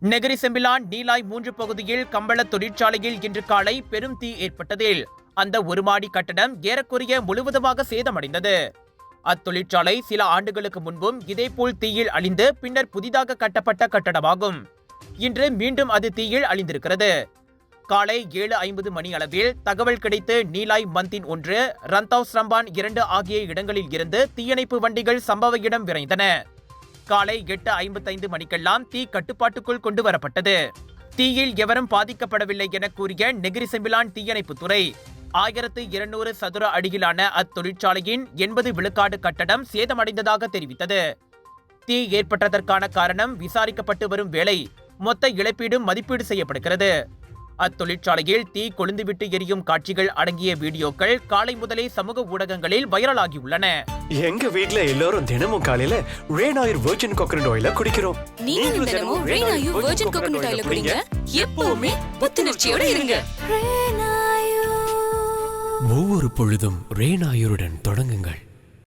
Negeri Sembilan Nilai 3 பகுதியில் கம்பள தொழிற்சாலையில் இன்று காலை பெரும் தீ ஏற்பட்டதில் அந்த ஒரு மாடி கட்டடம் ஏறக்குறைய முழுவதுமாக சேதமடைந்தது. அத்தொழிற்சாலை சில ஆண்டுகளுக்கு முன்பும் இதேபோல் தீயில் அழிந்து பின்னர் புதிதாக கட்டப்பட்ட கட்டடமாகும். இன்று மீண்டும் அது தீயில் அழிந்திருக்கிறது. காலை 7:50 மணி அளவில் தகவல் கிடைத்து நீலாய் மந்தின் 1, ரந்தாவ் ஸ்ரம்பான் 2 ஆகிய இடங்களில் இருந்து தீயணைப்பு வண்டிகள் சம்பவ இடம் விரைந்தன. காலை 8:55 மணிக்கெல்லாம் தீ கட்டுப்பாட்டுக்குள் கொண்டு வரப்பட்டது. தீயில் எவரும் பாதிக்கப்படவில்லை என கூறிய நெகிரி செம்பிலான் தீயணைப்புத்துறை 1200 சதுர அடியிலான அத்தொழிற்சாலையின் 80 விழுக்காடு கட்டடம் சேதமடைந்ததாக தெரிவித்தது. தீ ஏற்பட்டதற்கான காரணம் விசாரிக்கப்பட்டு வரும் வேளை மொத்த இழப்பீடும் மதிப்பீடு செய்யப்படுகிறது. அத்தொழிற்சாலையில் தீ கொழுந்துவிட்டு எரியும் காட்சிகள் அடங்கிய வீடியோக்கள் காலை முதலே சமூக ஊடகங்களில் வைரலாகியுள்ளன. எங்க வீட்ல எல்லாரும் தினமும் காலையில ரெயின் ஆயில் வெர்ஜின் கோகனட் ஆயில குடிக்கிறோம். நீங்களும் தினமும் ரெயின் ஆயில் வெர்ஜின் கோகனட் ஆயில குடிங்க. எப்பவுமே புத்துணர்ச்சியோட இருங்க. ஒவ்வொரு பொழுதும் ரெயின் ஆயுருடன் தொடங்குங்கள்.